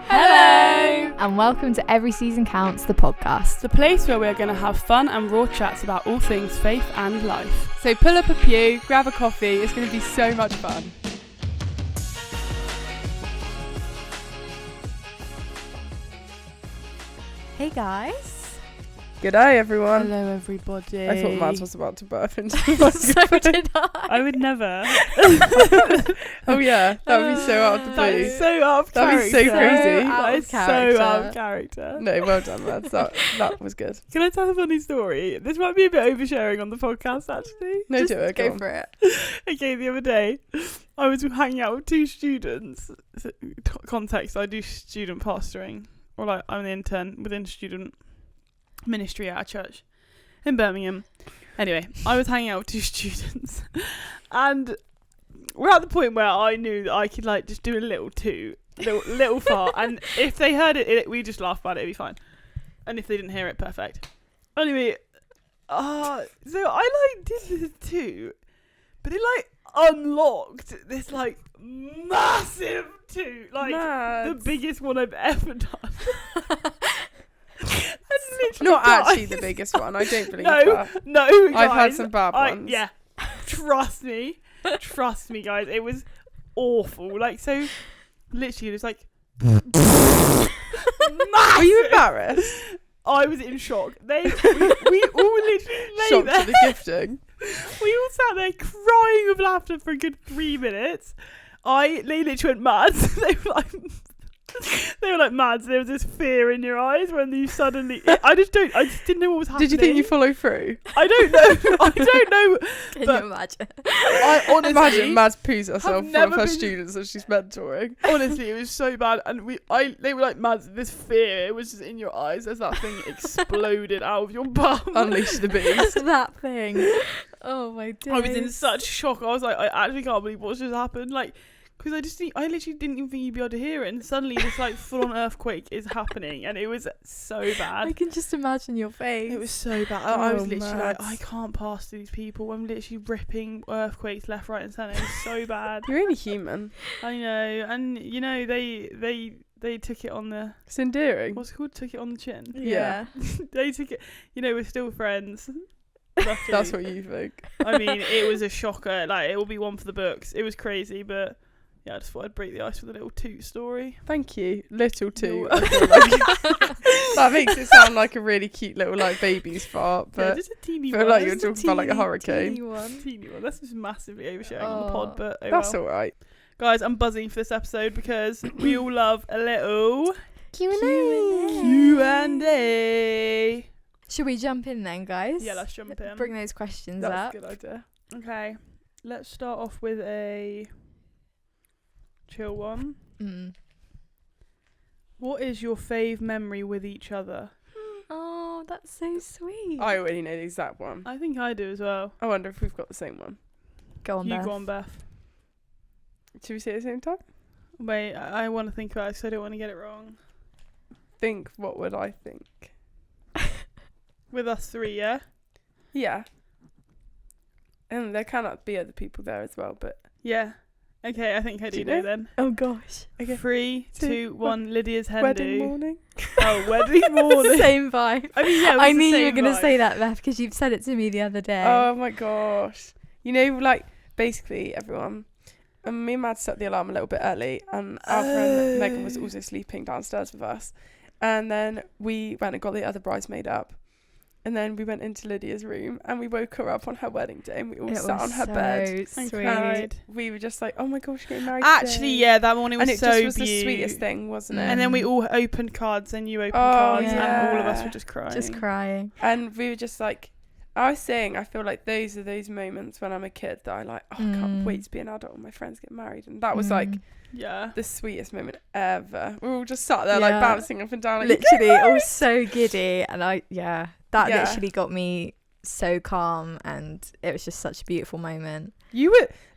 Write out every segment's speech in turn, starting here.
Hello! And welcome to Every Season Counts, the podcast. The place where we're going to have fun and raw chats about all things faith and life. So pull up a pew, grab a coffee, it's going to be so much fun. Hey guys. G'day everyone. Hello everybody. I thought Mads was about to burp into So did I. I would never. Oh yeah, that would be so out of the That blue. is so out of That'd be character. so crazy. That is so out of character. No, well done Mads, that was good. Can I tell a funny story? This might be a bit oversharing on the podcast actually. No, Just do it, go on. for it. Okay, the other day I was hanging out with two students. Context, I do student pastoring, or like I'm an intern within student ministry at a church in Birmingham. Anyway, I was hanging out with two students and we're at the point where I knew that I could like just do a little fart, and if they heard it, we just laugh about it, it'd be fine. And if they didn't hear it, perfect. Anyway, so I like did this too, but it like unlocked this like massive too, like the Mads. biggest one I've ever done. Not Guys. actually the biggest one, I don't believe No, that. no, I've had guys, some bad ones. Yeah, trust me, guys. It was awful. Like, so, literally, it was like massive. Were you embarrassed? I was in shock. We all literally lay Shocked there. at the gifting. We all sat there crying with laughter for a good 3 minutes. They literally went mad. They were like, Mads, there was this fear in your eyes when you suddenly. I just didn't know what was happening. Did you think you followed through? I don't know. Can But- you imagine? I honestly Imagine Mads poos herself have in front of never her been- students that she's mentoring. Honestly, it was so bad, and they were like, Mads, this fear was just in your eyes as that thing exploded out of your bum. Unleash the beast. That thing. Oh my days. I was in such shock. I was like, I actually can't believe what's just happened. Like, because I literally didn't even think you'd be able to hear it, and suddenly this like full-on earthquake is happening, and it was so I bad. can just imagine your face. It was so bad. I was Oh, literally like, Mads. I can't pass these people. I'm literally ripping earthquakes left, right, and centre. It was so bad. You're only human. I know, and you know they took it on the It's endearing. what's it called? Took it on the chin. Yeah. They took it. You know, we're still friends. Luckily. That's what you think. I mean, it was a shocker. Like, it will be one for the books. It was crazy, but yeah, I just thought I'd break the ice with a little toot story. Thank you. Little too. You're I feel like that makes it sound like a really cute little like baby's fart, Yeah, but just a teeny feel one. like you're Just a talking about like a hurricane. Teeny one. teeny one. That's just massively oversharing on the pod, but oh That's well. all right. Guys, I'm buzzing for this episode because we all love a little Q&A. Q&A. Should we jump in then, guys? Yeah, let's jump in. Bring those questions That's up. a good idea. Okay, let's start off with a chill one. What is your fave memory with each other? Oh, that's so sweet. I already know the exact one. I think I do as well. I wonder if we've got the same one. Go on, You Beth. go on, Beth. Should we say it at the same time? Wait, I want to think about it because I don't want to get it wrong. Think, what would I think? With us three, yeah? Yeah. And there cannot be other people there as well, but Yeah. Okay, I think I Do do you know know? then. Oh gosh. okay. 3, 2, 1, Lydia's hen Wedding do. morning. Oh, wedding morning. Same vibe. I mean, yeah, it was I the knew you were same going to vibe. say that, Beth, because you've said it to me the other day. Oh my gosh. You know, like, basically, everyone, me and Mads set the alarm a little bit early, and our friend Megan was also sleeping downstairs with us. And then we went and got the other bridesmaid up. And then we went into Lydia's room, and we woke her up on her wedding day, and we all It sat was on her so bed. sweet. cried. We were just like, oh my gosh, you're getting married Actually, today. yeah, that morning was And it so just was the beaut. sweetest thing, wasn't it? And then we all opened cards, and you opened Oh, cards, and yeah. all of us were just crying. Just crying. And we were just like, I was saying, I feel like those are those moments when I'm a kid that I like, oh, I can't wait to be an adult and my friends get married. And that was like Yeah. the sweetest moment ever. We were all just sat there Yeah. like bouncing up and down. Like, Literally, all so giddy. And that Yeah. literally got me so calm, and it was just such a beautiful moment.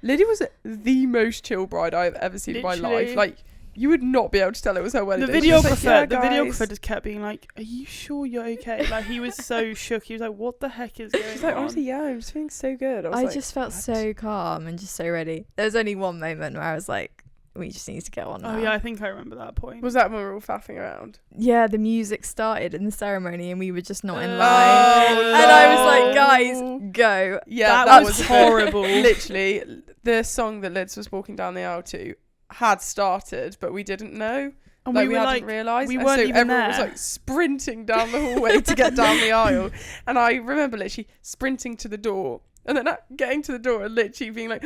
Lydia was the most chill bride I've ever seen in my Literally. life. Like, you would not be able to tell it was her wedding The day. She was like, videographer, "Yeah, guys." just kept being like, "Are you sure you're okay?" Like, he was so shook. He was like, "What the heck is going She's like, on?" honestly, yeah, I'm just feeling so good. I was I like, just felt "What?" so calm and just so ready. There was only one moment where I was like, we just need to get on now. Oh yeah, I think I remember that point. Was that when we were all faffing around? Yeah, the music started in the ceremony and we were just not in Oh, line. no. And I was like, guys, go. Yeah, that was horrible. Literally, the song that Liz was walking down the aisle to had started, but we didn't know. And Like, we we were hadn't like, realised. we And weren't so even everyone was there. like sprinting down the hallway to get down the aisle. And I remember literally sprinting to the door and then getting to the door and literally being like,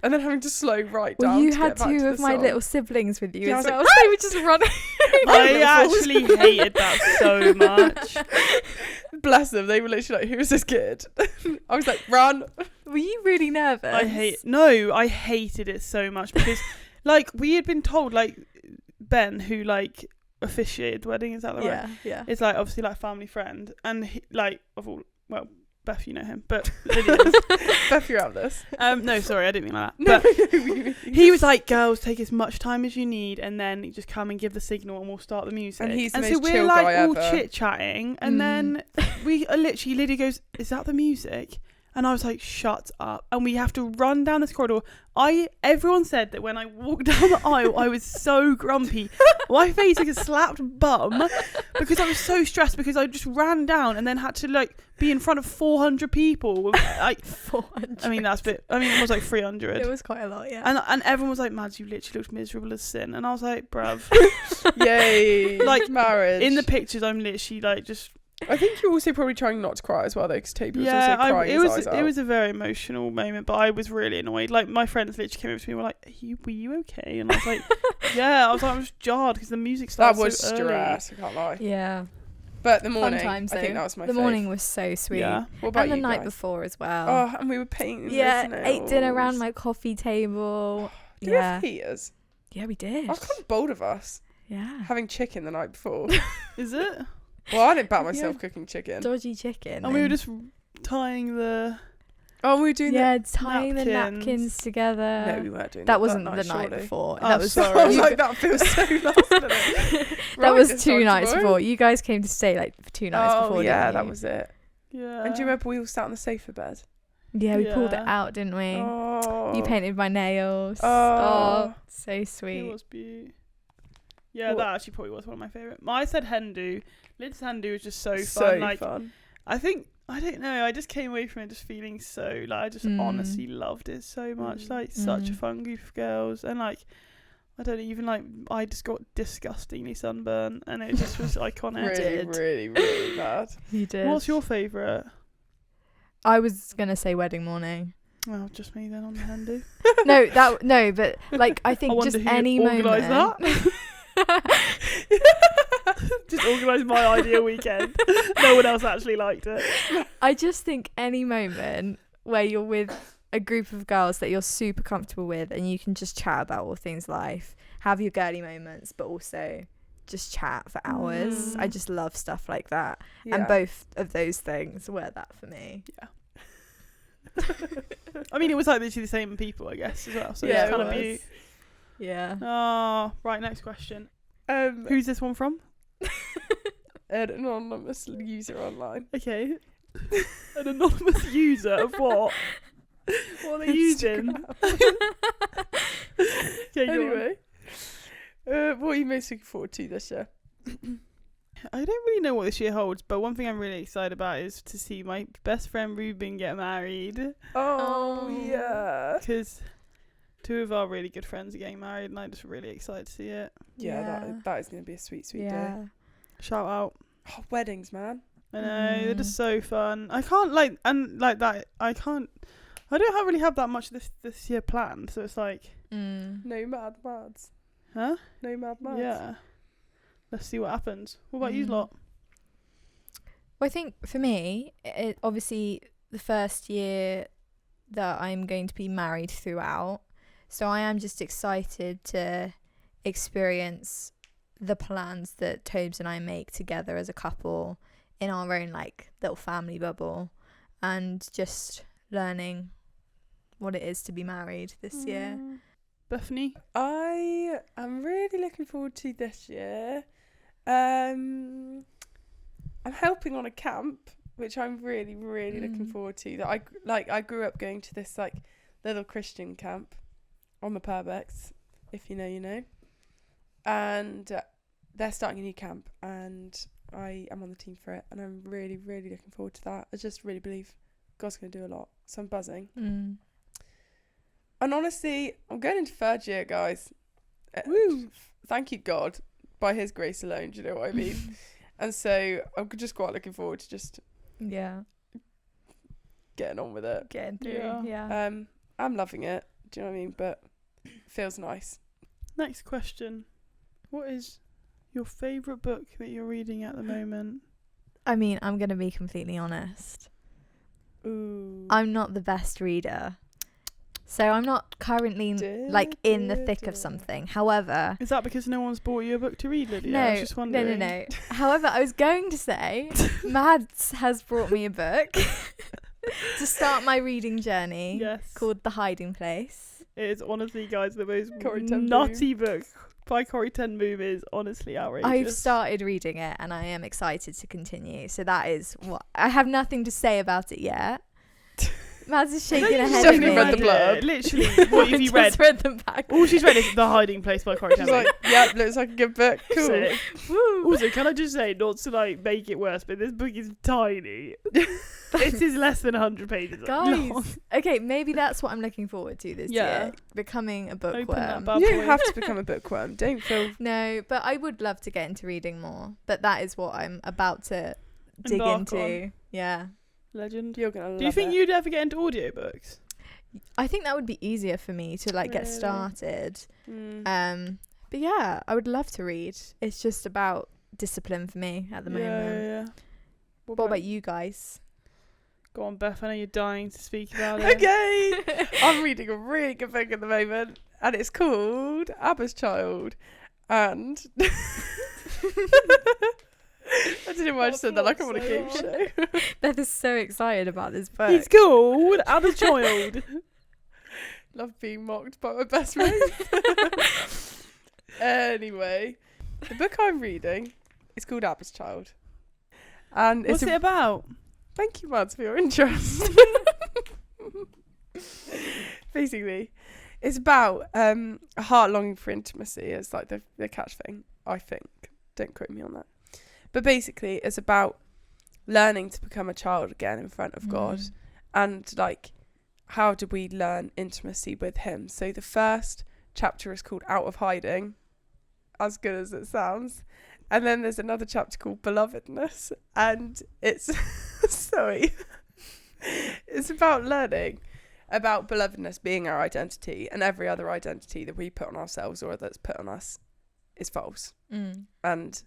and then having to slow right down. Well, you to had get back two to of the my song. little siblings with you Yeah, I as was well. like, So they were just running. I actually hated that so much. Bless them. They were literally like, who's this kid? I was like, run. Were you really nervous? I hated it so much because like we had been told, like Ben, who like officiated the wedding, is that the right? Yeah. It's like obviously like family friend, and he, like of all, well, Beth, you know him, but Lydia's. Beth, you're out of this. No, sorry, I didn't mean like that. No, But he was like, girls, take as much time as you need, and then you just come and give the signal, and we'll start the music. And he's the so most we're chill like guy all ever. chit chatting, and then we literally, Lydia goes, "Is that the music?" And I was like, "Shut up!" And we have to run down this corridor. Everyone said that when I walked down the aisle, I was so grumpy. My face like a slapped bum because I was so stressed because I just ran down and then had to like be in front of 400 people. Like 400. I mean, that's a bit. I mean, it was like 300. It was quite a lot, yeah. And everyone was like, Mads, you literally looked miserable as sin. And I was like, bruv. Yay. Like, marriage. In the pictures, I'm literally like just. I think you're also probably trying not to cry as well, though, because Toby was also Yeah, crying his eyes out. it was a very emotional moment, but I was really annoyed. Like, my friends literally came up to me and were like, were you okay? And I was like, yeah. I was like, I was jarred because the music started That was so early. stress, I can't lie. Yeah. But the morning, Fun times, I think though. that was my The fave. morning was so sweet. Yeah. What about And the you night guys? before as well. Oh, and we were painting yeah, the ate dinner around nails. my coffee table. Did we yeah. have heaters? Yeah, we did. I was kind of bold of us, Yeah. having chicken the night before. Is it? Well, I didn't bat myself Yeah. cooking chicken. Dodgy chicken. And we were then. just tying the. Oh, we were doing yeah, tying the napkins. napkins together. No, we weren't doing that that wasn't night, the night surely. before. Oh, that was sorry. I was like, that feels so last minute. that Right, was this 2 time nights tomorrow. before. You guys came to stay like for 2 nights Oh, before. yeah, didn't that you? was it. Yeah. And do you remember we all sat on the sofa bed? Yeah, we pulled it Yeah. out, didn't we? Oh. You painted my nails. Oh. So It sweet. was beautiful. Yeah, What- that actually probably was one of my favourite. I said Hindu. Lid's Hindu was just so fun. So like, fun. I think, I don't know, I just came away from it just feeling so, like, I just honestly loved it so much. Like, such a fun group of girls. And, like, I don't even, like, I just got disgustingly sunburned. And it just was iconic. Really, really, really bad. You did. What's your favourite? I was gonna say wedding morning. Well, just me then on the Hindu. no, but like I think wonder just who any organised moment. Just organised my ideal weekend. No one else actually liked it. I just think any moment where you're with a group of girls that you're super comfortable with and you can just chat about all things life, have your girly moments, but also just chat for hours. I just love stuff like that. Yeah. And both of those things were that for me. Yeah. I mean, it was like literally the same people, I guess, as well. So Yeah, it's kind it of was. be. Yeah. Oh, right. Next question. Who's Who's this one from? an anonymous user online? Okay. An anonymous user of what? What are they using? Okay, go on. Anyway, what are you most looking forward to this year? I don't really know what this year holds, but one thing I'm really excited about is to see my best friend Ruben get married. Oh, Oh. yeah. Because 2 of our really good friends are getting married, and I'm just really excited to see it. Yeah, Yeah. that is going to be a sweet, sweet day. Yeah. Shout out. Oh, weddings, man. I know, they're just so fun. I can't, like, and like that, I don't really have that much this year planned, so it's like, No mad mads. huh? No mad mads. Yeah. Let's see what happens. What about you lot? Well, I think for me, obviously the first year that I'm going to be married throughout, so I am just excited to experience the plans that Tobes and I make together as a couple in our own like little family bubble, and just learning what it is to be married this year. Bethany? I am really looking forward to this year. I'm helping on a camp, which I'm really, really looking forward to. That I grew up going to this like little Christian camp on the Purbex. if you know, you know. And they're starting a new camp, and I am on the team for it, and I'm really, really looking forward to that. I just really believe God's going to do a lot, so I'm buzzing. And honestly, I'm going into 3rd year, guys. Woo! Thank you, God, by His grace alone. Do you know what I mean? And so I'm just quite looking forward to just getting on with it. Getting through. Yeah. I'm loving it. Do you know what I mean? But it feels nice. Next question. What is your favourite book that you're reading at the moment? I mean, I'm going to be completely honest. Ooh. I'm not the best reader. So I'm not currently like in the thick of something. However, is that because no one's bought you a book to read, Lydia? No, I was just wondering. no. However, I was going to say Mads has brought me a book to start my reading journey. Yes. Called The Hiding Place. It is honestly, guys, the most Corrie ten nutty book by Corrie ten Boom is honestly outrageous. I've started reading it and I am excited to continue. So that is what I have nothing to say about it yet. Mads is shaking her head. definitely at read me. the blurb. Literally, what have you read? Just read the back. All she's read is The Hiding Place by Corrie ten She's Boom. like, yeah, looks like a good book. Cool. Sick. Also, can I just say, not to like make it worse, but this book is tiny. It is less than 100 pages long. Guys, okay, maybe that's what I'm looking forward to this year. Becoming a Open that bookworm. bad You boy. don't have to become a bookworm. Don't feel... No, but I would love to get into reading more. But that is what I'm about to dig Embark into. on. Yeah. Legend. You're going to love it. Do you think you'd ever get into audiobooks? I think that would be easier for me to like get Really? started. Mm. But yeah, I would love to read. It's just about discipline for me at the moment. Yeah. What about you guys? Go on, Beth. I know you're dying to speak about it. Okay. I'm reading a really good book at the moment, and it's called Abba's Child. And I don't know why I just said that like I'm on a game show. Beth is so excited about this book. It's called Abba's Child. Love being mocked by my best friend. Anyway, the book I'm reading is called Abba's Child. And What's it about? Thank you, Mads, for your interest. Basically, it's about a heart longing for intimacy. It's like the catch thing, I think. Don't quote me on that. But basically, it's about learning to become a child again in front of God. And, like, how do we learn intimacy with Him? So the first chapter is called Out of Hiding, as good as it sounds. And then there's another chapter called Belovedness. And it's... sorry. It's about learning about belovedness being our identity, and every other identity that we put on ourselves or that's put on us is false. And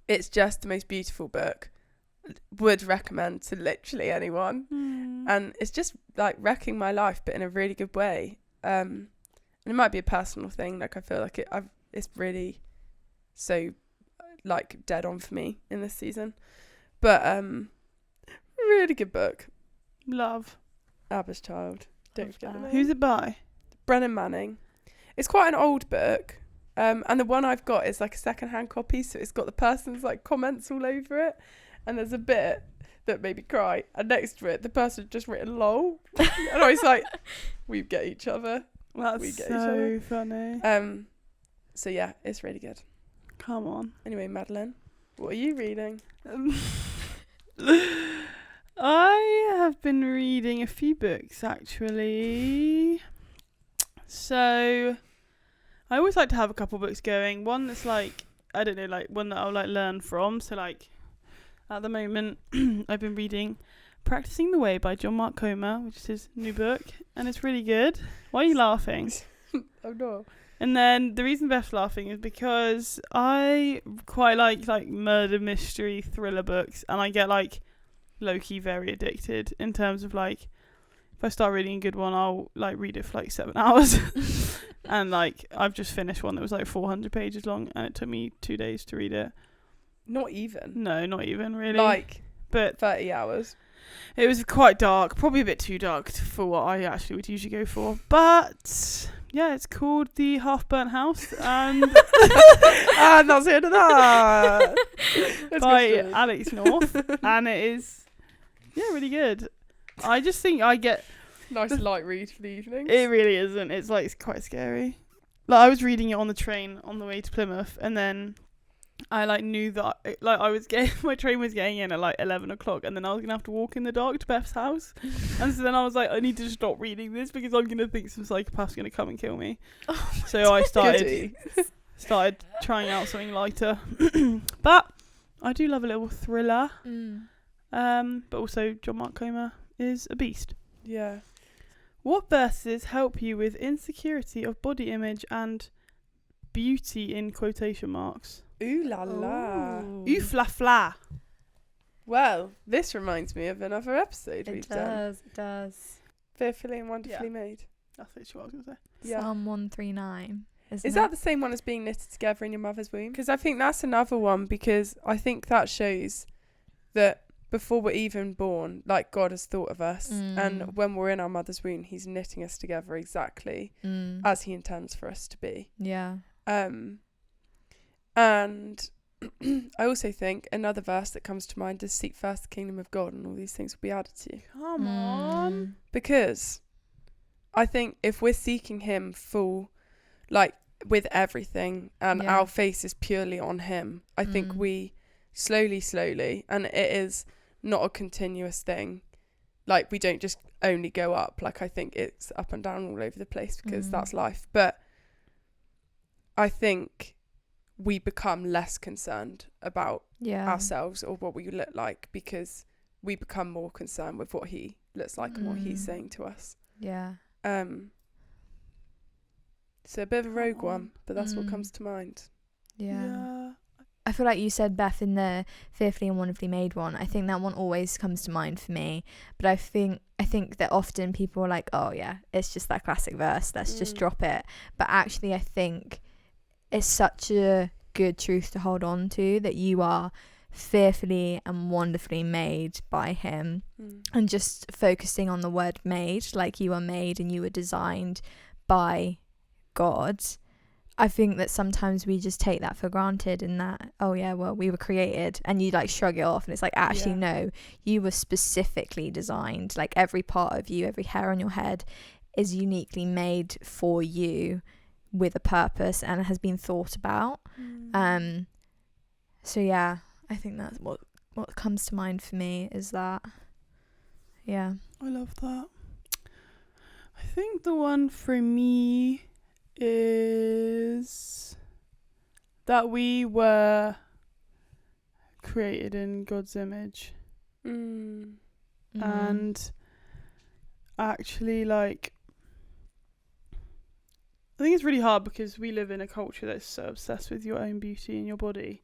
it's just the most beautiful book. Would recommend to literally anyone. And it's just like wrecking my life, but in a really good way. And it might be a personal thing. Like I feel like it's really so like dead on for me in this season. But really good book. Love. Abba's Child. Don't forget the name. Who's it by? Brennan Manning. It's quite an old book. And the one I've got is like a second-hand copy, so it's got the person's like comments all over it. And there's a bit that made me cry. And next to it, the person had just written lol. And I was like, we get each other. That's We get each so other. funny. So yeah, it's really good. Come on. Anyway, Madeline, what are you reading? I have been reading a few books actually. So I always like to have a couple books going. One that's like, I don't know, like one that I'll like learn from. So like at the moment I've been reading Practicing the Way by John Mark Comer, which is his new book, and it's really good. Why are you laughing? Oh no. And then the reason Beth's laughing is because I quite like murder mystery thriller books, and I get like low-key very addicted in terms of like if I start reading a good one, I'll like read it for like 7 hours. And like I've just finished one that was like 400 pages long, and it took me 2 days to read it. Not even. No, not even really. Like but 30 hours. it was quite dark, probably a bit too dark for what I actually would usually go for. But yeah, it's called The Half-Burnt House, and And that's the end of that. Let's go by straight. Alex North, and it is really good. I just think I get Nice light read for the evening. it really isn't. It's like it's quite scary. like I was reading it on the train on the way to Plymouth, and then I like knew that I was getting my train was getting in at like 11 o'clock, and then I was gonna have to walk in the dark to Beth's house. And so then I was like, I need to stop reading this because I'm gonna think some psychopath's gonna come and kill me. So I started trying out something lighter. But I do love a little thriller. But also John Mark Comer is a beast. Yeah. What verses help you with insecurity of body image and beauty in quotation marks? Ooh la la. Ooh fla fla. Well, this reminds me of another episode we've done. It does. Fearfully and Wonderfully Made. That's literally what I was going to say. Yeah. Psalm 139. Is that the same one as being knitted together in your mother's womb? Because I think that's another one, because I think that shows that before we're even born, like, God has thought of us, and when we're in our mother's womb, he's knitting us together exactly as he intends for us to be. Yeah. And I also think another verse that comes to mind is seek first the kingdom of God and all these things will be added to you. Come on. Because I think if we're seeking him full, like, with everything, and our face is purely on him, I think we slowly, and it is not a continuous thing. Like, we don't just only go up. Like, I think it's up and down all over the place because that's life. But I think we become less concerned about ourselves or what we look like because we become more concerned with what he looks like and what he's saying to us. Yeah. So a bit of a rogue one, but that's what comes to mind. Yeah. I feel like you said, Beth, in the Fearfully and Wonderfully Made one, I think that one always comes to mind for me. But I think that often people are like, oh yeah, it's just that classic verse, let's just drop it. But actually I think it's such a good truth to hold on to, that you are fearfully and wonderfully made by him. And just focusing on the word made, like you are made and you were designed by God. I think that sometimes we just take that for granted, in that, oh yeah, well, we were created, and you like shrug it off, and it's like, actually no, you were specifically designed. Like, every part of you, every hair on your head is uniquely made for you with a purpose and has been thought about. So yeah, I think that's what comes to mind for me, is that. Yeah, I love that. I think the one for me is that we were created in God's image. And actually, like, I think it's really hard because we live in a culture that's so obsessed with your own beauty and your body.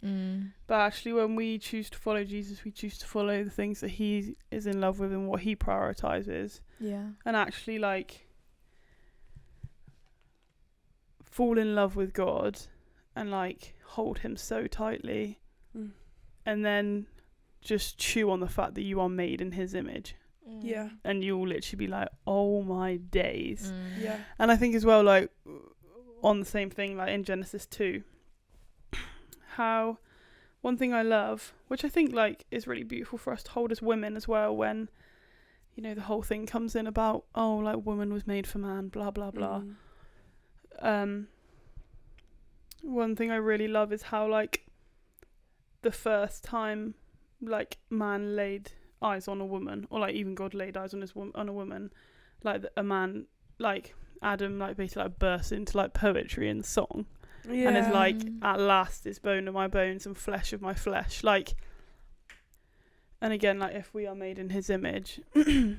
But actually, when we choose to follow Jesus, we choose to follow the things that he is in love with and what he prioritizes. Yeah. And actually, like, fall in love with God and, like, hold him so tightly. And then just chew on the fact that you are made in his image. Yeah. And you'll literally be like, oh my days. Yeah. And I think as well, like, on the same thing, like in Genesis 2, how one thing I love, which I think, like, is really beautiful for us to hold as women as well, when, you know, the whole thing comes in about, oh, like, woman was made for man, blah blah blah. One thing I really love is how, like, the first time, like, man laid eyes on a woman, or like even God laid eyes on on a woman, like a man, like Adam, like basically like bursts into like poetry and song, and it's like, at last is bone of my bones and flesh of my flesh, like. And again, like, if we are made in his image, the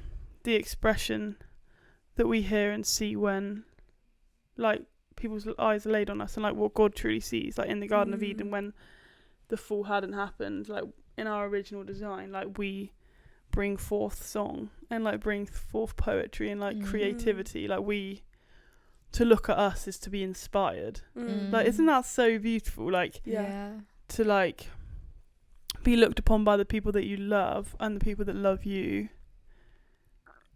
expression that we hear and see when, like, people's eyes are laid on us, and like what God truly sees, like in the Garden of Eden, when the fall hadn't happened, like in our original design, like we bring forth song and like bring forth poetry and like creativity, like we, to look at us is to be inspired. Like, isn't that so beautiful? Like, to like be looked upon by the people that you love and the people that love you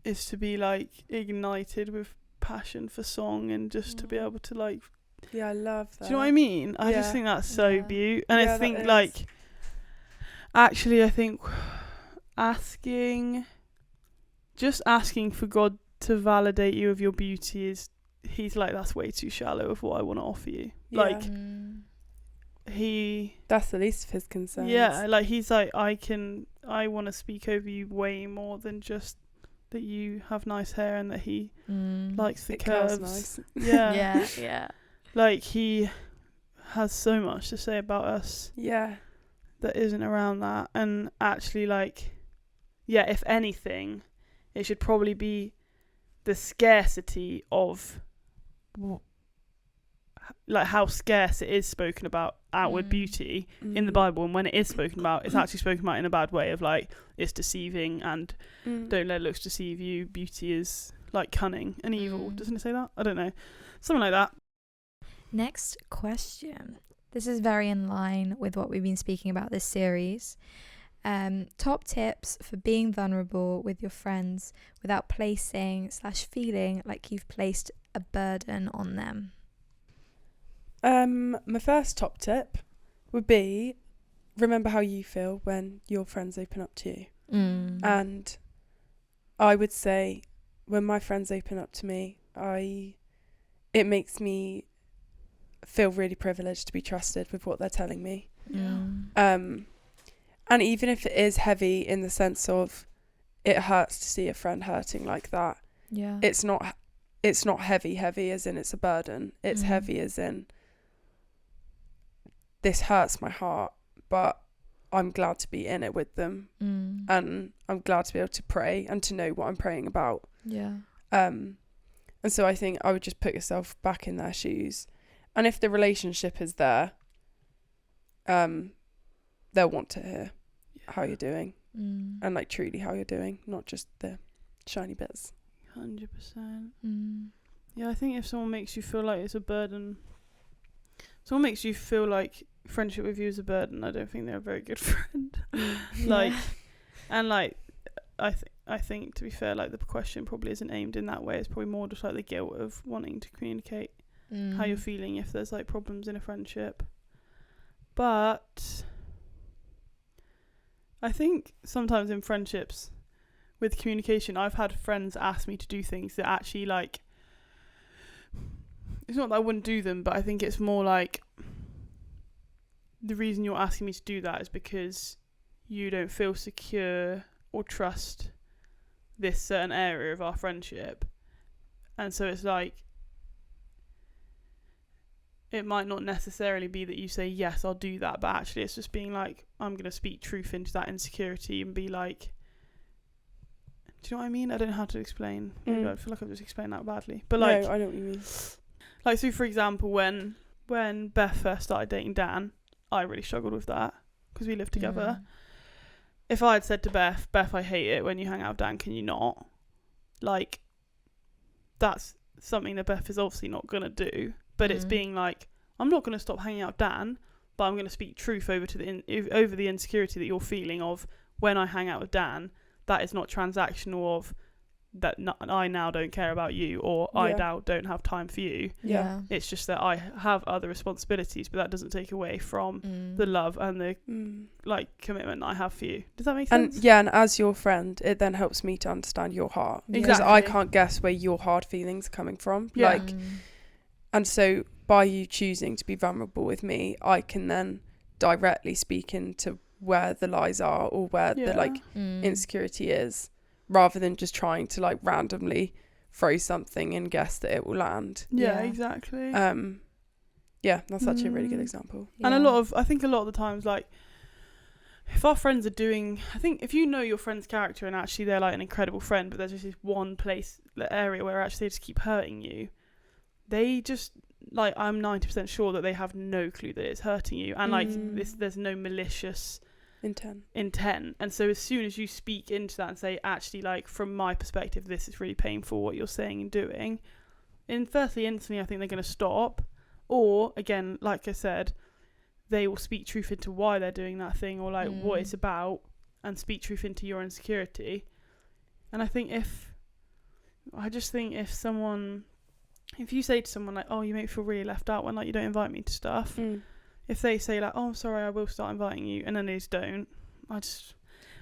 is to be like ignited with passion for song and just to be able to like, I love that. do you know what I mean? I just think that's so beautiful. And I think, like, actually, I think asking for God to validate you of your beauty is he's like, that's way too shallow of what I want to offer you. Yeah. Like Mm. That's the least of his concerns. Yeah, like he's like, I want to speak over you way more than just that you have nice hair and that he likes the It curls curves. nice. Yeah. Yeah. Like he has so much to say about us Yeah. that isn't around that. And actually, like, yeah, if anything, it should probably be the scarcity of like how scarce it is spoken about outward beauty in the Bible, and when it is spoken about, it's actually spoken about in a bad way of like, it's deceiving and don't let looks deceive you. Beauty is like cunning and evil. Doesn't it say that? I don't know. Something like that. Next question. This is very in line with what we've been speaking about this series. Top tips for being vulnerable with your friends without placing/feeling like you've placed a burden on them. My first top tip would be, remember how you feel when your friends open up to you. And I would say when my friends open up to me, it makes me feel really privileged to be trusted with what they're telling me. And even if it is heavy in the sense of it hurts to see a friend hurting like that, it's not heavy as in it's a burden. It's heavy as in this hurts my heart, but I'm glad to be in it with them, and I'm glad to be able to pray and to know what I'm praying about. And so I think I would just put yourself back in their shoes, and if the relationship is there, they'll want to hear how you're doing, and like truly how you're doing, not just the shiny bits. 100%. Yeah, I think if someone makes you feel like it's a burden, someone makes you feel like friendship with you is a burden, I don't think they're a very good friend. Like, and like, I think to be fair, like the question probably isn't aimed in that way. It's probably more just like the guilt of wanting to communicate how you're feeling if there's like problems in a friendship. But I think sometimes in friendships with communication, I've had friends ask me to do things that actually like, it's not that I wouldn't do them, but I think it's more like the reason you're asking me to do that is because you don't feel secure or trust this certain area of our friendship. And so it's like, it might not necessarily be that you say, yes, I'll do that, but actually it's just being like, I'm going to speak truth into that insecurity and be like, do you know what I mean? I don't know how to explain. I feel like I've just explained that badly. But like, no, I know what you mean. Like, so for example, when Beth first started dating Dan, I really struggled with that because we lived together. If I had said to Beth, I hate it when you hang out with Dan, can you not? Like, that's something that Beth is obviously not going to do. But it's being like, I'm not going to stop hanging out with Dan, but I'm going to speak truth over the insecurity that you're feeling of when I hang out with Dan. That is not transactional of that I now don't care about you, or I now don't have time for you. It's just that I have other responsibilities, but that doesn't take away from the love and the like commitment I have for you. Does that make sense? And as your friend, it then helps me to understand your heart, because I can't guess where your hard feelings are coming from. And so by you choosing to be vulnerable with me, I can then directly speak into where the lies are or where the like insecurity is, rather than just trying to like randomly throw something and guess that it will land. Exactly. That's actually a really good example. And I think a lot of the times, like, if our friends are doing, I think if you know your friend's character and actually they're like an incredible friend, but there's just this one area where actually they just keep hurting you, they just, like, I'm 90% sure that they have no clue that it's hurting you, and like there's no malicious intent. And so as soon as you speak into that and say, actually, like, from my perspective, this is really painful what you're saying and doing, instantly I think they're going to stop. Or again, like I said, they will speak truth into why they're doing that thing, or like what it's about, and speak truth into your insecurity. And I think if you say to someone like, oh, you make me feel really left out when like you don't invite me to stuff, if they say like, oh, I'm sorry, I will start inviting you, and then they just don't,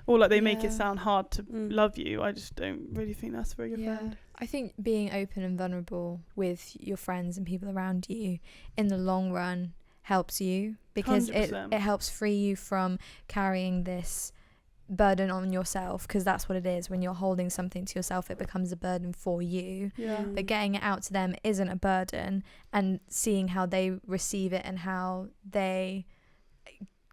or like they make it Yeah. sound hard to Mm. love you. I just don't really think that's a very good friend. I think being open and vulnerable with your friends and people around you in the long run helps you, because 100%. it helps free you from carrying this burden on yourself, because that's what it is. When you're holding something to yourself, it becomes a burden for you. Yeah. Mm. But getting it out to them isn't a burden, and seeing how they receive it and how they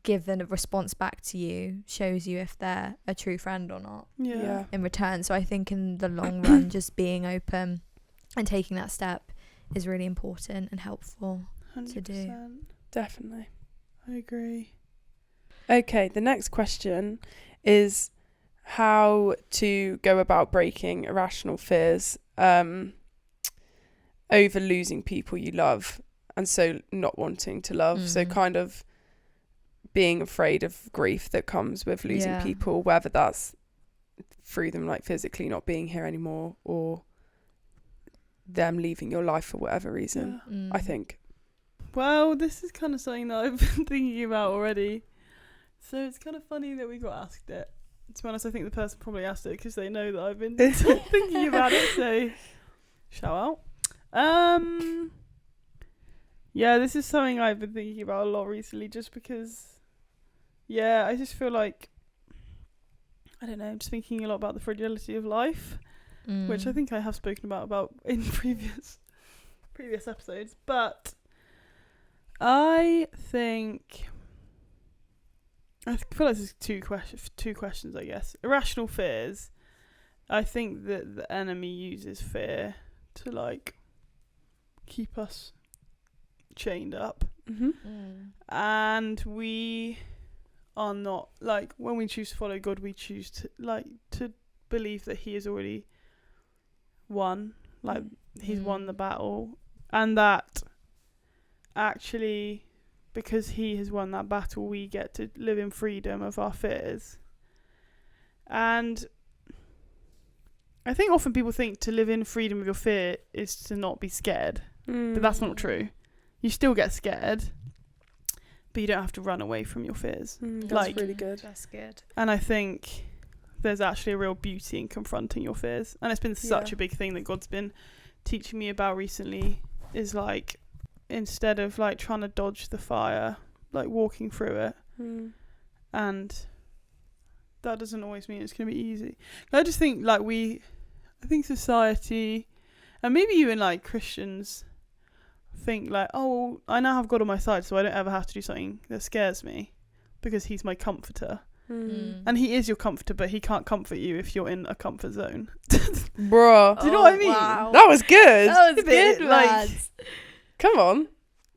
give a response back to you shows you if they're a true friend or not Yeah. in return. So I think in the long run, just being open and taking that step is really important and helpful. 100%. Definitely. I agree. Okay, the next question is how to go about breaking irrational fears over losing people you love, and so not wanting to love. So kind of being afraid of grief that comes with losing Yeah. people, whether that's through them like physically not being here anymore or them leaving your life for whatever reason. Yeah. I think. Well, this is kind of something that I've been thinking about already. So it's kind of funny that we got asked it. To be honest, I think the person probably asked it because they know that I've been thinking about it. So, shout out. Yeah, this is something I've been thinking about a lot recently, just because, yeah, I just feel like, I don't know, I'm just thinking a lot about the fragility of life, which I think I have spoken about in previous episodes. But I think, I feel like there's two questions, I guess. Irrational fears. I think that the enemy uses fear to like keep us chained up, and we are not, like, when we choose to follow God, we choose to believe that He has already won, like He's won the battle, and that actually, because He has won that battle, we get to live in freedom of our fears. And I think often people think to live in freedom of your fear is to not be scared, but that's not true. You still get scared, but you don't have to run away from your fears. That's Like- really good. That's good. And I think there's actually a real beauty in confronting your fears. And it's been such Yeah. a big thing that God's been teaching me about recently, is like, instead of like trying to dodge the fire, like walking through it. And that doesn't always mean it's going to be easy. I just think like I think society, and maybe even like Christians, think like, oh, I now have God on my side, so I don't ever have to do something that scares me because He's my comforter. And He is your comforter, but He can't comfort you if you're in a comfort zone. Bruh. Do you know what I mean? Wow. That was good. That was Is it, good, like- lads. Come on.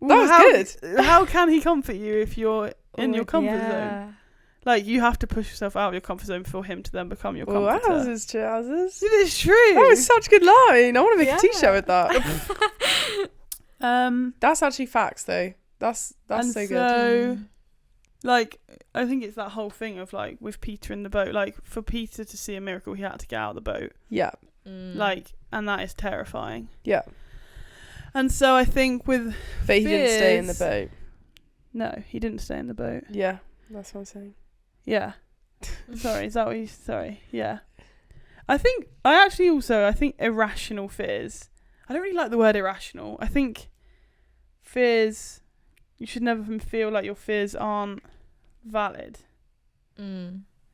Well, was good. How can He comfot you if you're in your comfort zone? Yeah. Like, you have to push yourself out of your comfort zone for Him to then become your comforter. Wowzers, trousers. It's true. That was such a good line. I want to make a Yeah. t-shirt with that. That's actually facts, though. That's and so good. so, like, I think it's that whole thing of like with Peter in the boat. Like, for Peter to see a miracle, he had to get out of the boat. Yeah. Like, and that is terrifying. Yeah. And so I think with But he didn't stay in the fears- boat. no, he didn't stay in the boat. Yeah. That's what I'm saying. Yeah. Sorry, is that what you? Sorry. Yeah. I think I think irrational fears. I don't really like the word irrational. I think fears, you should never feel like your fears aren't valid.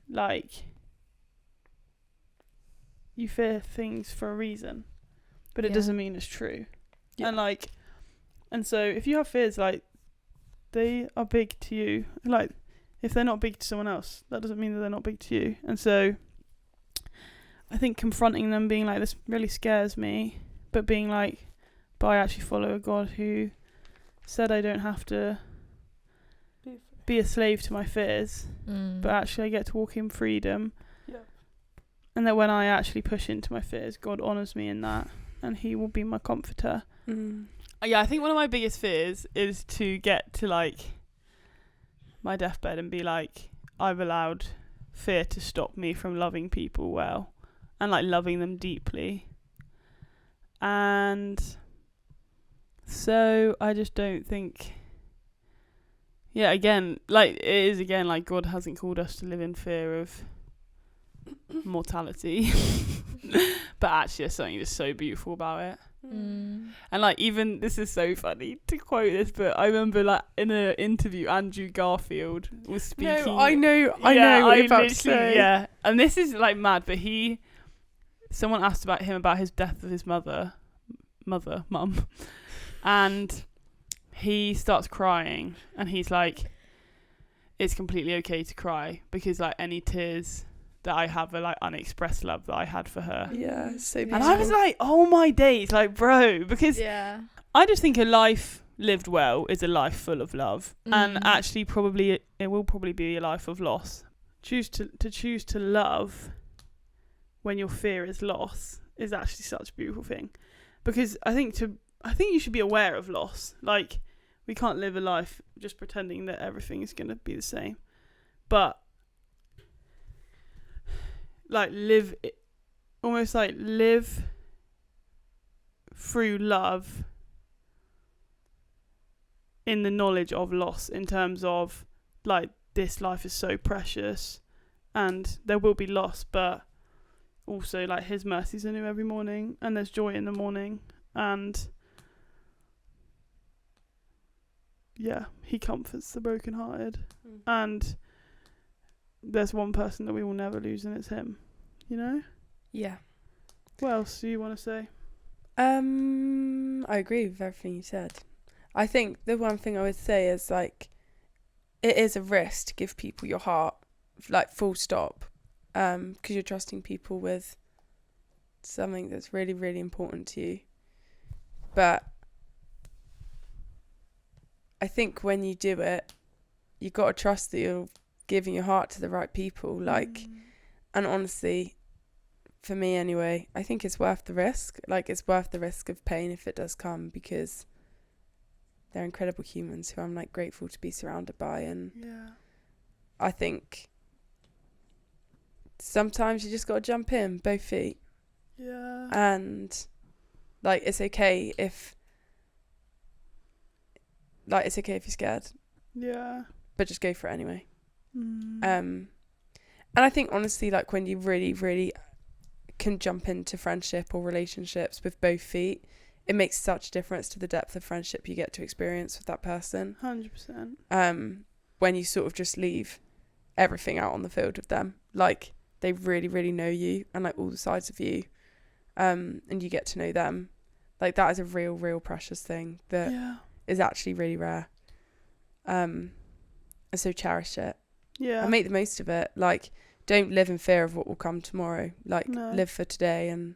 Like, you fear things for a reason, but it Yeah. doesn't mean it's true. Yeah. And so if you have fears, like, they are big to you. Like, if they're not big to someone else, that doesn't mean that they're not big to you. And so I think confronting them, being like, this really scares me, but being like, but I actually follow a God who said I don't have to be a slave to my fears, but actually I get to walk in freedom. Yeah. And that when I actually push into my fears, God honours me in that, and He will be my comforter. Yeah, I think one of my biggest fears is to get to like my deathbed and be like, I've allowed fear to stop me from loving people well and like loving them deeply. And so I just don't think, yeah, again, like, it is again like God hasn't called us to live in fear of mortality. But actually there's something just so beautiful about it. Mm. And like, even this is so funny to quote this, but I remember like in an interview Andrew Garfield was speaking. No, I know what you're about to say. Yeah, and this is like mad, but someone asked about him about his death of his mum, and he starts crying, and he's like, it's completely okay to cry, because like any tears that I have are like unexpressed love that I had for her. Yeah, so Yeah. And I was like, oh my days, like, bro, because Yeah. I just think a life lived well is a life full of love. And Mm. actually it will probably be a life of loss. Choose to love when your fear is loss is actually such a beautiful thing. Because I think you should be aware of loss. Like, we can't live a life just pretending that everything is going to be the same. But like live through love in the knowledge of loss, in terms of like, this life is so precious and there will be loss, but also like his mercies are new every morning, and there's joy in the morning, and yeah, he comforts the brokenhearted. And there's one person that we will never lose, and it's him, you know? Yeah. What else do you want to say? I agree with everything you said. I think the one thing I would say is, like, it is a risk to give people your heart, like, full stop, because you're trusting people with something that's really, really important to you. But I think when you do it, you got to trust that you're giving your heart to the right people. Like, and honestly, for me anyway, I think it's worth the risk. Like, it's worth the risk of pain if it does come, because they're incredible humans who I'm like grateful to be surrounded by. And Yeah. I think sometimes you just got to jump in both feet. Yeah. And like, it's okay if you're scared, Yeah. but just go for it anyway. Mm. And I think honestly, like, when you really, really can jump into friendship or relationships with both feet, it makes such a difference to the depth of friendship you get to experience with that person. 100%. When you sort of just leave everything out on the field with them, like, they really, really know you and like all the sides of you, and you get to know them. Like, that is a real, real precious thing that Yeah. is actually really rare. And so cherish it. Yeah. And make the most of it. Like, don't live in fear of what will come tomorrow. Like, No. live for today and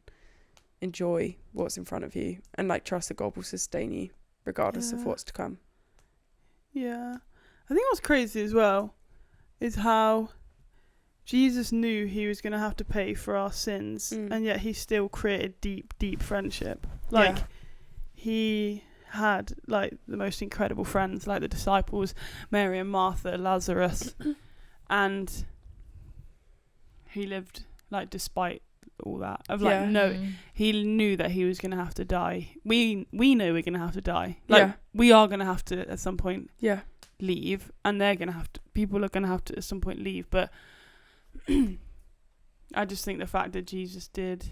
enjoy what's in front of you, and like, trust that God will sustain you regardless of Yeah. what's to come. Yeah. I think what's crazy as well is how Jesus knew he was going to have to pay for our sins, and yet he still created deep, deep friendship. Like, Yeah. he had like the most incredible friends, like the disciples, Mary and Martha, Lazarus, and he lived like despite all that of like, Yeah. no, Mm. he knew that he was going to have to die. We know we're going to have to die. Like, Yeah. we are going to have to at some point Yeah. leave, and people are going to have to at some point leave. But I just think the fact that Jesus did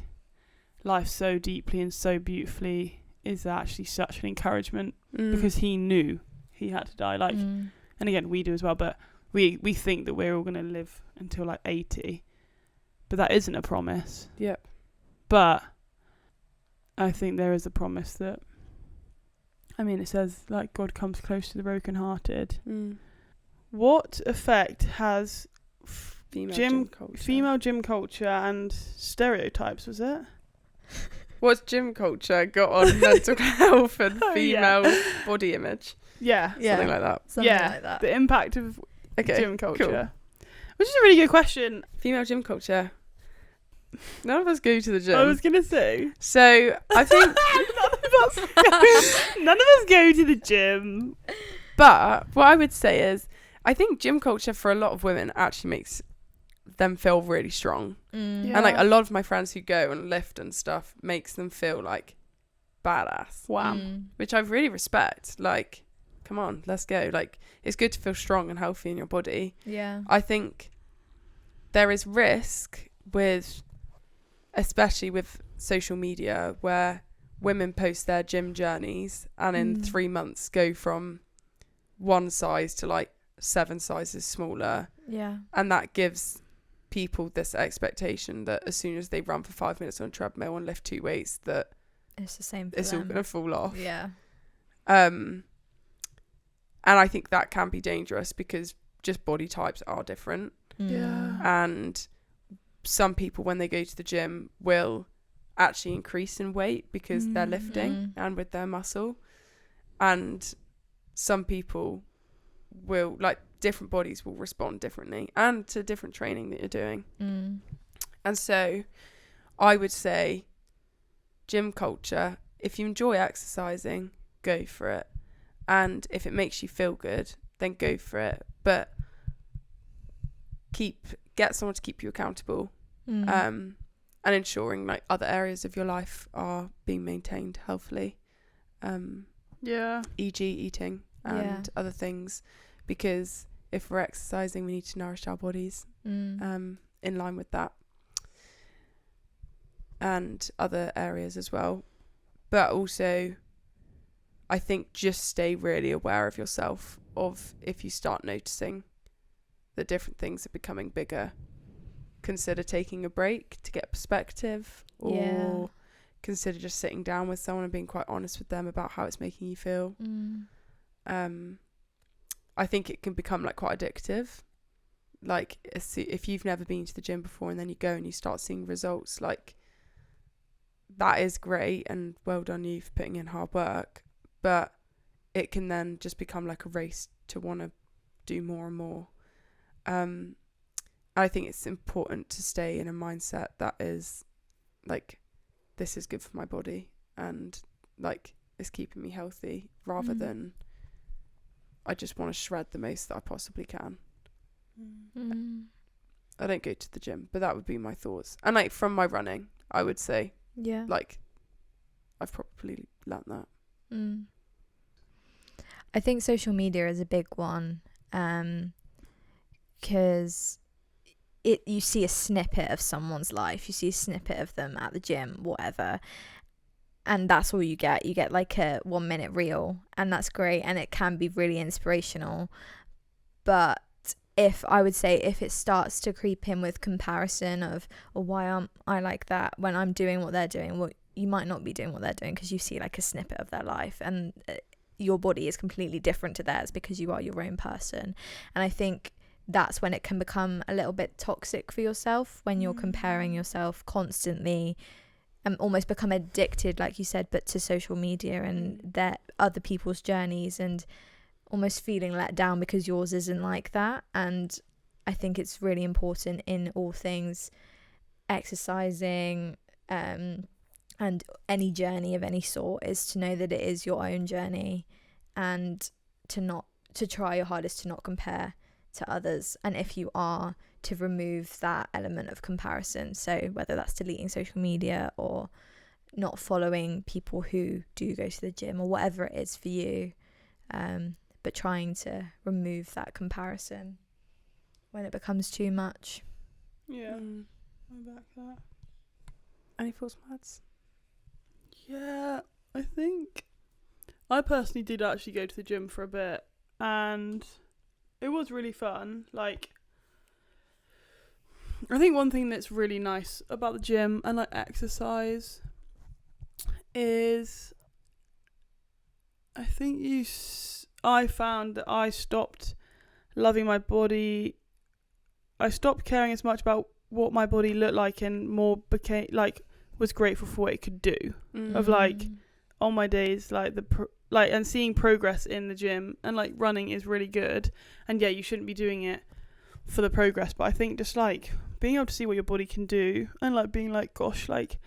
life so deeply and so beautifully is actually such an encouragement, because he knew he had to die. Like, Mm. and again, we do as well, but we think that we're all going to live until like 80, but that isn't a promise. Yep. But I think there is a promise that, I mean, it says like God comes close to the brokenhearted. What effect has Female gym culture and stereotypes, was it? What's gym culture got on mental health and Oh, yeah. female body image? Yeah. Yeah. Something like that. Something Yeah, like that. the impact of Okay. gym culture. Which is a really good question. Female gym culture. None of us go to the gym. I was going to say. So I think, None of us go to the gym. but what I would say is, I think gym culture for a lot of women actually makes them feel really strong. Mm. Yeah. And like, a lot of my friends who go and lift and stuff makes them feel like badass, Wow. Mm. which I really respect. Like, come on, let's go. Like, it's good to feel strong and healthy in your body. Yeah. I think there is risk especially with social media, where women post their gym journeys and in 3 months go from one size to like 7 sizes smaller. Yeah. And that gives people this expectation that as soon as they run for 5 minutes on a treadmill and lift 2 weights, that It's the same for it's all them. going to fall off. Yeah. And I think that can be dangerous because just body types are different. Yeah. And some people, when they go to the gym, will actually increase in weight because they're lifting and with their muscle. And some people will, like, different bodies will respond differently and to different training that you're doing. And so I would say gym culture, if you enjoy exercising, go for it. And if it makes you feel good, then go for it. But get someone to keep you accountable. And ensuring like other areas of your life are being maintained healthily. E.g. eating and other things, because if we're exercising, we need to nourish our bodies in line with that, and other areas as well. But also, I think just stay really aware of yourself, of if you start noticing that different things are becoming bigger, consider taking a break to get perspective, or consider just sitting down with someone and being quite honest with them about how it's making you feel. I think it can become like quite addictive. Like if you've never been to the gym before and then you go and you start seeing results, like that is great and well done you for putting in hard work, but it can then just become like a race to want to do more and more. I think it's important to stay in a mindset that is like, this is good for my body and like it's keeping me healthy, rather than I just want to shred the most that I possibly can. I don't go to the gym, but that would be my thoughts. And like from my running, I would say, like I've probably learnt that. I think social media is a big one, because you see a snippet of someone's life, you see a snippet of them at the gym, whatever, and that's all you get. You get like a 1 minute reel, and that's great, and it can be really inspirational. But if it starts to creep in with comparison of, why aren't I like that when I'm doing what they're doing, well, you might not be doing what they're doing because you see like a snippet of their life, and your body is completely different to theirs because you are your own person. And I think that's when it can become a little bit toxic for yourself, when you're comparing yourself constantly and almost become addicted, like you said, but to social media and their other people's journeys, and almost feeling let down because yours isn't like that. And I think it's really important in all things exercising, and any journey of any sort, is to know that it is your own journey, and to try your hardest to not compare to others, and if you are, to remove that element of comparison. So whether that's deleting social media or not following people who do go to the gym, or whatever it is for you, but trying to remove that comparison when it becomes too much. I back that. Any thoughts, Mads? Yeah, I think I personally did actually go to the gym for a bit, and it was really fun. Like, I think one thing that's really nice about the gym and like exercise is, I think I found that I stopped loving my body. I stopped caring as much about what my body looked like, and more became like, was grateful for what it could do. Of like, on my days, like and seeing progress in the gym, and like running is really good, and you shouldn't be doing it for the progress, but I think just like being able to see what your body can do, and like being like, gosh, like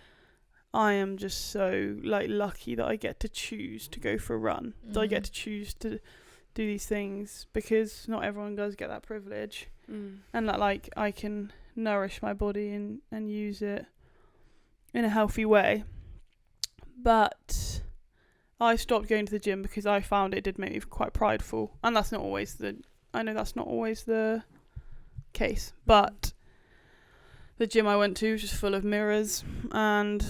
I am just so like lucky that I get to choose to go for a run, that I get to choose to do these things, because not everyone does get that privilege. And that like I can nourish my body and use it in a healthy way. But I stopped going to the gym because I found it did make me quite prideful, and that's not always the case, but the gym I went to was just full of mirrors and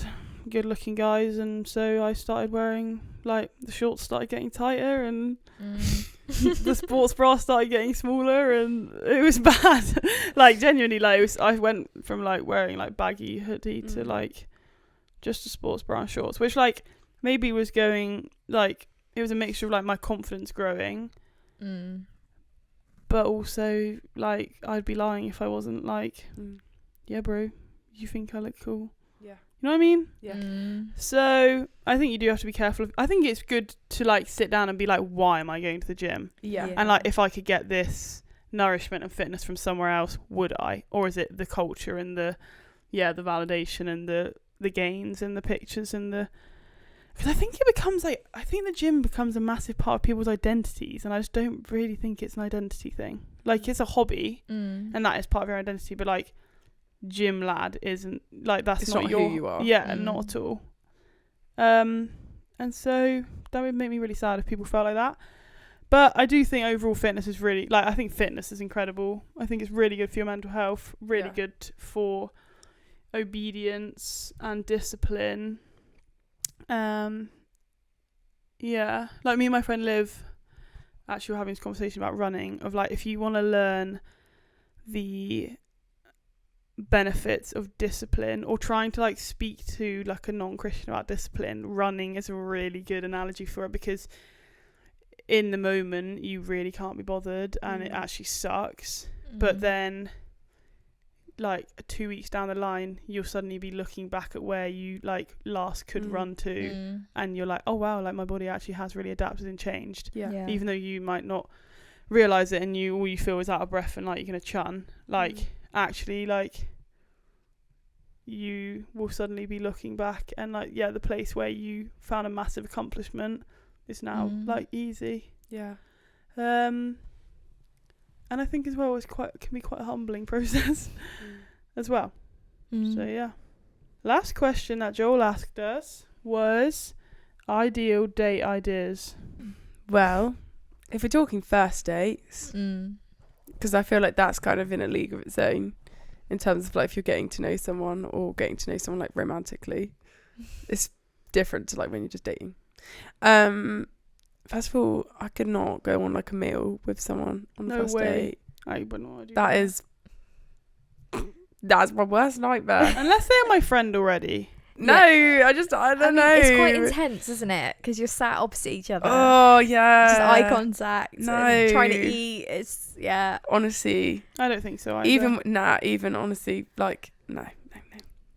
good looking guys, and so I started wearing, like, the shorts started getting tighter and the sports bra started getting smaller, and it was bad. Like, genuinely, like, I went from, like, wearing, like, baggy hoodie to, like, just a sports bra and shorts, which, like, maybe was going, like, it was a mixture of, like, my confidence growing, but also, like, I'd be lying if I wasn't like, yeah, bro, you think I look cool? Yeah. You know what I mean? Yeah. So I think you do have to be careful. I think it's good to, like, sit down and be like, why am I going to the gym? Yeah. And, like, if I could get this nourishment and fitness from somewhere else, would I? Or is it the culture and the validation and the gains and the pictures and the... Because I think it becomes, like... I think the gym becomes a massive part of people's identities, and I just don't really think it's an identity thing. Like, it's a hobby, and that is part of your identity, but, like, gym lad isn't... Like, that's It's not not your... who you are. Yeah, not at all. And so that would make me really sad if people felt like that. But I do think overall fitness is really... Like, I think fitness is incredible. I think it's really good for your mental health, really good for obedience and discipline. Yeah, like, me and my friend Liv actually were having this conversation about running, of, like, if you want to learn the benefits of discipline, or trying to, like, speak to, like, a non-Christian about discipline, running is a really good analogy for it, because in the moment you really can't be bothered and it actually sucks, but then, like, 2 weeks down the line, you'll suddenly be looking back at where you, like, last could run to, and you're like, oh wow, like, my body actually has really adapted and changed. Yeah. Even though you might not realise it, and all you feel is out of breath and, like, you're gonna chun, like, actually, like, you will suddenly be looking back and, like, yeah, the place where you found a massive accomplishment is now like easy. Yeah. And I think as well can be quite a humbling process as well. So yeah. Last question that Joel asked us was ideal date ideas. Well, if we're talking first dates, because I feel like that's kind of in a league of its own in terms of, like, if you're getting to know someone or getting to know someone, like, romantically, it's different to, like, when you're just dating. First of all, I could not go on, like, a meal with someone on the first date. I would not do That's my worst nightmare. Unless they're my friend already. No, I don't know. It's quite intense, isn't it? Because you're sat opposite each other. Oh, yeah. Just eye contact. No. And trying to eat. It's, yeah. Honestly. I don't think so either. Even honestly, like, no.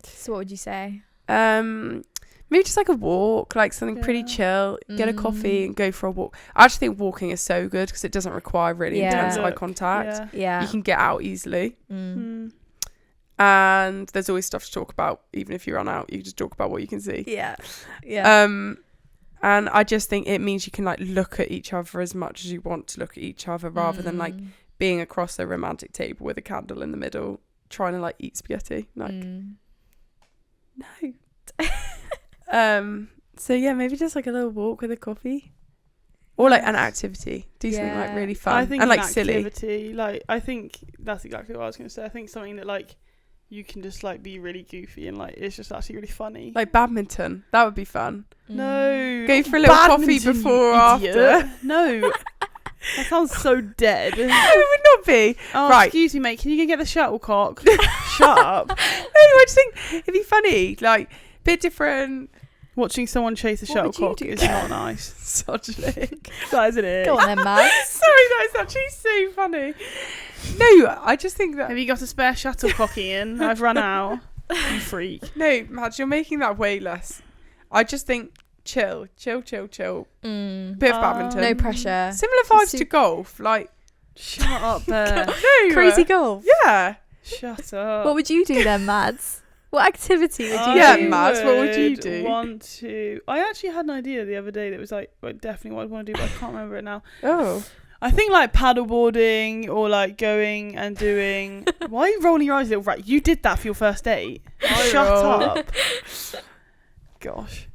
So what would you say? Maybe just, like, a walk, like something pretty chill, get a coffee and go for a walk. I actually think walking is so good because it doesn't require really intense eye contact. Yeah. You can get out easily. And there's always stuff to talk about. Even if you run out, you can just talk about what you can see. Yeah. And I just think it means you can, like, look at each other as much as you want to look at each other, rather than, like, being across a romantic table with a candle in the middle trying to, like, eat spaghetti. Like, no. So yeah, maybe just, like, a little walk with a coffee, or, like, an activity. Do something, like, really fun. I think and, like, an silly. activity, like, I think that's exactly what I was going to say. I think something that, like, you can just, like, be really goofy and, like, it's just actually really funny. Like badminton. That would be fun. No. Go for a little coffee before or after. No. That sounds so dead. It would not be. Oh, right. Excuse me, mate. Can you go get the shuttlecock? Shut up. No, I just think it'd be funny. Like, bit different. Watching someone chase a What would you shuttlecock do is then? not nice. Misogynic. That isn't it. Go on then, Matt. Sorry, that is actually so funny. No, I just think that... Have you got a spare shuttlecock, Ian? I've run out. You freak. No, Mads, you're making that way less. I just think chill. Bit of badminton. No pressure. Similar vibes to golf. Like, Shut up there. no. Crazy golf. Yeah. Shut up. What would you do then, Mads? What activity would you Yeah, do? Mads, what would you do? I actually had an idea the other day that was, like, well, definitely what I'd want to do, but I can't remember it now. Oh. I think, like, paddleboarding, or, like, going and doing... Why are you rolling your eyes, little rat? You did that for your first date. Shut up. Gosh.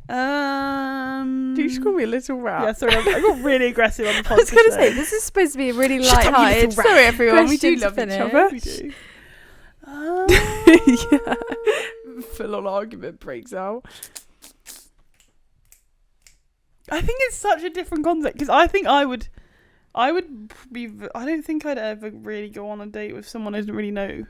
Do you just call me a little rat? Yeah, sorry, I got really aggressive on the podcast. I was going to say, this is supposed to be a really Shut up, you light-hearted. little rat. Sorry, everyone. We do question to love each finish. other. We do. Yeah. Full on argument breaks out. I think it's such a different concept because I think I would be. I don't think I'd ever really go on a date with someone I didn't really know.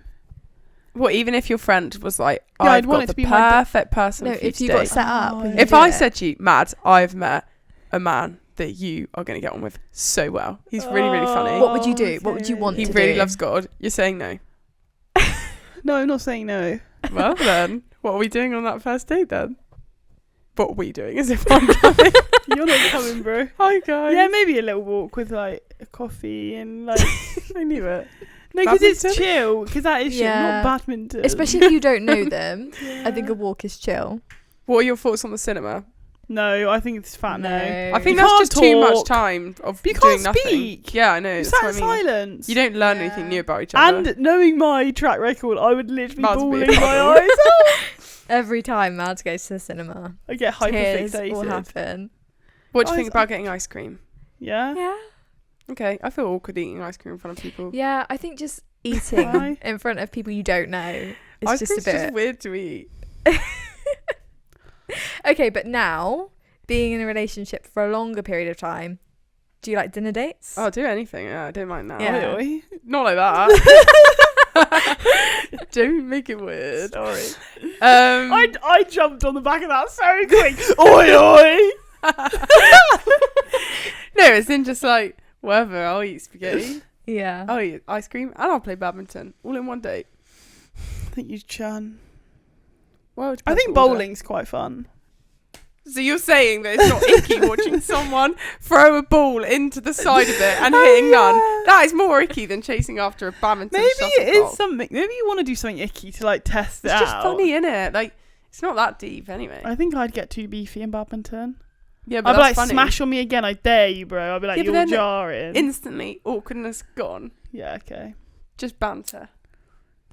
What, even if your friend was like, Yeah, I've I'd want got it the to be my perfect person No, for you if to you got date. set up. Oh, and yeah. you If do I it. said to you, Mad, I've met a man that you are going to get on with so well. He's really, really funny. What would you do? What would you okay. want He to really do? loves God. You're saying no. No, I'm not saying no. Well then, what are we doing on that first date then? What are we doing as if I'm coming? You're not coming, bro. Hi guys. Yeah, maybe a little walk with like a coffee and like. I knew it. No, because it's Badminton? chill. Because that is shit, Yeah. not badminton. Especially if you don't know them. Yeah. I think a walk is chill. What are your thoughts on the cinema? No, I think it's fat. No. I think You that's can't just too much talk. time of You doing can't nothing. speak. Yeah, I know. You That's sat what in I mean. silence. You don't learn Yeah. anything new about each other. And knowing my track record, I would literally Mads would be bawling a my puddle. eyes out. Every time Mads goes to the cinema, I get tears will hyperfixated. happen. What do you I think was- about getting ice cream? Yeah. Yeah. Okay, I feel awkward eating ice cream in front of people. Yeah, I think just eating Why? in front of people you don't know is Ice just a cream's bit. just weird to eat. Okay, but now, being in a relationship for a longer period of time, do you like dinner dates? I'll do anything. Yeah, I don't mind that. Yeah. Oi. Not like that. Don't make it weird. Sorry. I jumped on the back of that so quick. Oi, oi. No, it's in just like whatever. I'll eat spaghetti. Yeah. I'll eat ice cream, and I'll play badminton all in one date. I think you churn. Well, it I depends think what order. bowling's quite fun. So you're saying that it's not icky watching someone throw a ball into the side of it and Oh, hitting yeah. none? That is more icky than chasing after a badminton Maybe it shuttlecock. is something. Maybe you want to do something icky to like test it It's just out. funny, innit? Like, it's not that deep anyway. I think I'd get too beefy in badminton. Yeah, but I'd be like, that's funny. smash on me again. I dare you, bro. I'd be like, Yeah, but you're then jarring. Instantly, awkwardness gone. Yeah, okay. Just banter.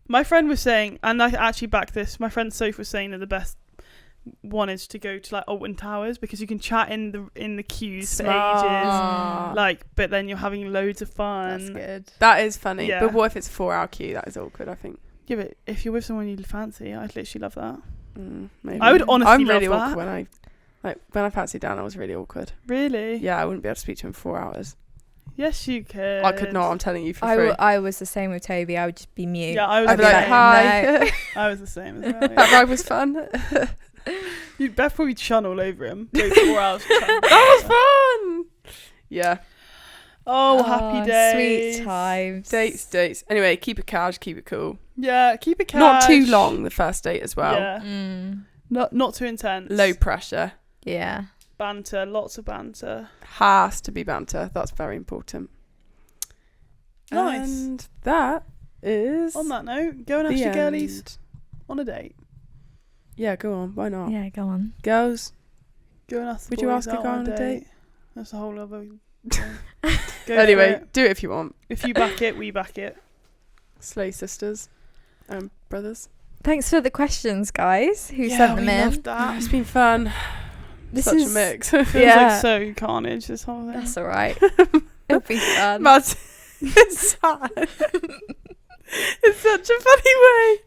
My friend was saying, and I actually back this. My friend Soph was saying that the best one is to go to like Alton Towers because you can chat in the queues for ages. Ah. Like, but then you're having loads of fun. That's good. That is funny. Yeah. But what if it's a 4-hour queue? That is awkward, I think. Yeah, but if you're with someone you fancy, I'd literally love that. Maybe. I would honestly I'm love really that. awkward when I fancied Dan. I was really awkward. Really? Yeah, I wouldn't be able to speak to him for 4 hours. Yes, you could. I could not. I'm telling you for free. I was the same with Toby. I would just be mute. Yeah, I was I'd the be like, same. hi. I was the same as well. That ride was fun. You'd best probably chun all over him. Go 4 hours. That was fun. Yeah. Oh, happy days. Sweet times. Dates. Anyway, keep it cash, keep it cool. Yeah, keep it cash. Not too long, the first date as well. Yeah. Mm. Not too intense. Low pressure. Yeah. Banter. Lots of banter. Has to be banter. That's very important. Nice. And that is On that note, go and ask the your girlies end. on a date. Yeah, go on. Why not? Yeah, go on. Girls, Go and ask the Would you boys ask a out guy on a date? That's a whole other thing. Go for anyway, it. do it if you want. If you back it, we back it. Slay sisters and brothers. Thanks for the questions, guys, who Yeah, sent them we in. loved that. It's been fun. This Such is a mix. Feels Yeah. like so carnage, this whole thing. That's all right. It'll be fun. Mads, it's sad. It's such a funny way.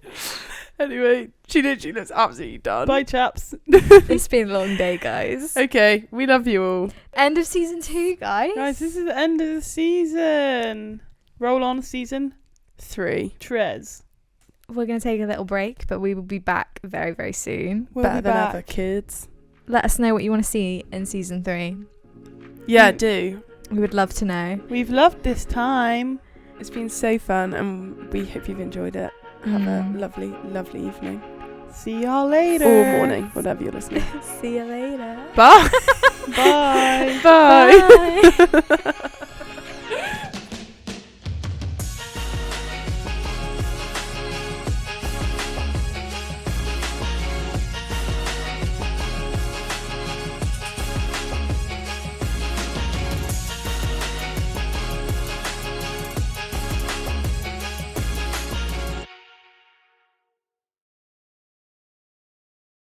Anyway, she looks absolutely done. Bye, chaps. It's been a long day, guys. Okay, we love you all. End of season 2, guys. Guys, this is the end of the season. Roll on season 3. Trez. We're going to take a little break, but we will be back very, very soon. We'll Better be than back. ever, kids. Let us know what you want to see in season 3. Yeah, do. We would love to know. We've loved this time. It's been so fun, and we hope you've enjoyed it. Have a lovely, lovely evening. See y'all later. Or morning, whatever you're listening. See you later. Bye. Bye. Bye. Bye.